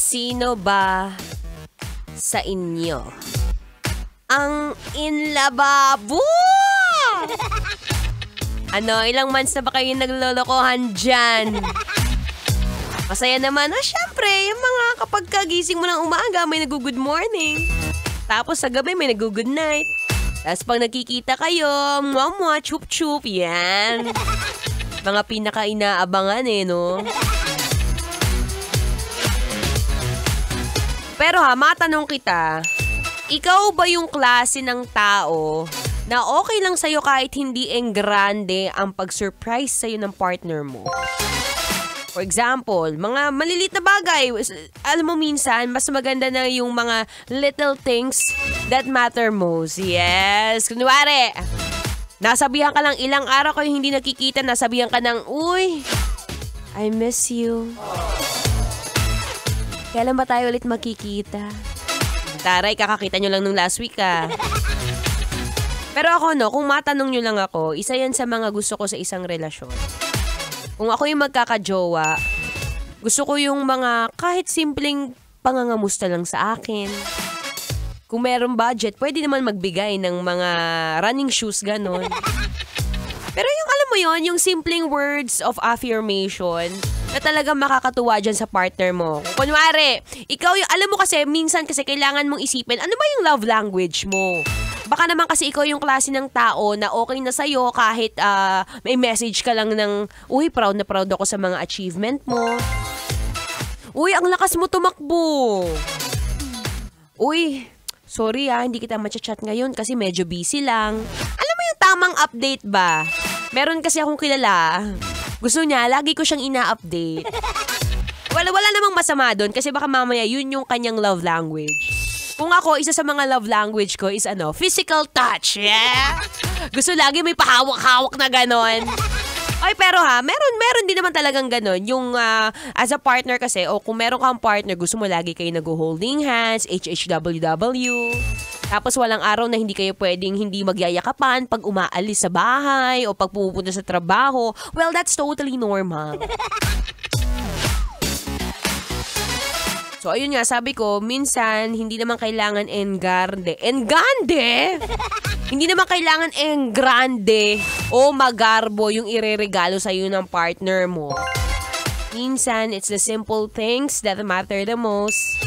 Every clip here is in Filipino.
Sino ba sa inyo ang inlababo? Ano, ilang months na ba kayo naglolokohan dyan? Masaya naman. Syempre, yung mga kapag kagising mo ng umaga, may nag-good morning. Tapos sa gabi, may nag-good night. Tapos pag nakikita kayo, mwah-mwah, chup-chup, yan. Mga pinaka-inaabangan no? Pero matanong kita, ikaw ba yung klase ng tao na okay lang sa'yo kahit hindi grande ang pag-surprise sa'yo ng partner mo? For example, mga malilit na bagay. Alam mo minsan, mas maganda na yung mga little things that matter most. Yes. Kunwari, nasabihan ka lang ilang araw kayo hindi nakikita, nasabihan ka ng, uy, I miss you. Kailan ba tayo ulit makikita? Taray, kakakita nyo lang nung last week Pero ako kung matanong nyo lang ako, isa yan sa mga gusto ko sa isang relasyon. Kung ako yung magkakajowa, gusto ko yung mga kahit simpleng pangangamusta lang sa akin. Kung meron budget, pwede naman magbigay ng mga running shoes, ganon. Pero yung alam mo yon, yung simpleng words of affirmation na talagang makakatuwa dyan sa partner mo. Kunwari, ikaw yung, alam mo kasi, minsan kasi kailangan mong isipin, ano ba yung love language mo? Baka naman kasi ikaw yung klase ng tao na okay na sa'yo kahit may message ka lang ng, uy, proud na proud ako sa mga achievement mo. Uy, ang lakas mo tumakbo. Uy, sorry hindi kita matcha-chat ngayon kasi medyo busy lang. Alam mo yung tamang update ba? Meron kasi akong kilala. Gusto niya, lagi ko siyang ina-update. Wala namang masama doon kasi baka mamaya yun yung kanyang love language. Kung ako, isa sa mga love language ko is physical touch. Yeah? Gusto lagi may pahawak-hawak na ganon. Ay, pero meron din naman talagang ganon. Yung as a partner kasi, kung meron kang partner, gusto mo lagi kayo nag-holding hands, HHWW. Tapos walang araw na hindi kayo pwedeng hindi magyayakapan pag umaalis sa bahay o pag pupunta sa trabaho. Well, that's totally normal. So, ayun nga, sabi ko, minsan, hindi naman kailangan engrande. Engrande? Hindi naman kailangan engrande o magarbo yung ireregalo sa'yo ng partner mo. Minsan, it's the simple things that matter the most.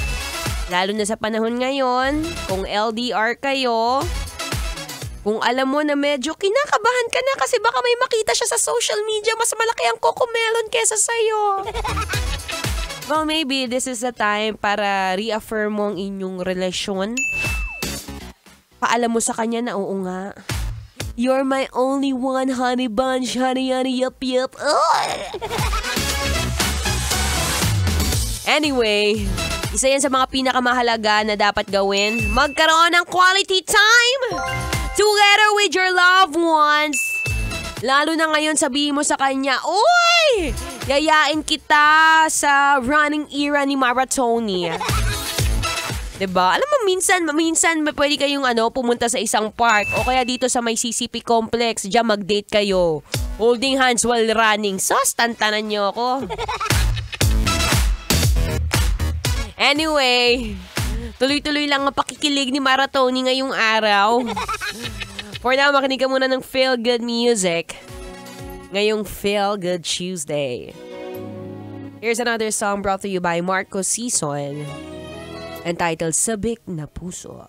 Lalo na sa panahon ngayon, kung LDR kayo, kung alam mo na medyo kinakabahan ka na kasi baka may makita siya sa social media, mas malaki ang cocomelon kesa sa'yo. Well, maybe this is the time para reaffirm mo ang inyong relasyon. Paalam mo sa kanya na oo nga. You're my only one, honey bunch, honey, yup. Anyway, isa yan sa mga pinakamahalaga na dapat gawin. Magkaroon ng quality time together with your loved ones. Lalo na ngayon sabihin mo sa kanya, uy! Yayain kita sa running era ni Maratoni. Diba? Alam mo, minsan pwede kayong pumunta sa isang park o kaya dito sa may CCP complex, diyan mag-date kayo. Holding hands while running. Sos, tantanan niyo ako. Anyway, tuloy-tuloy lang ang pakikilig ni Maratoni ngayong araw. For now, makinig ka muna ng Feel Good Music. Ngayong Feel Good Tuesday. Here's another song brought to you by Marco Sison, entitled Sabik na Puso.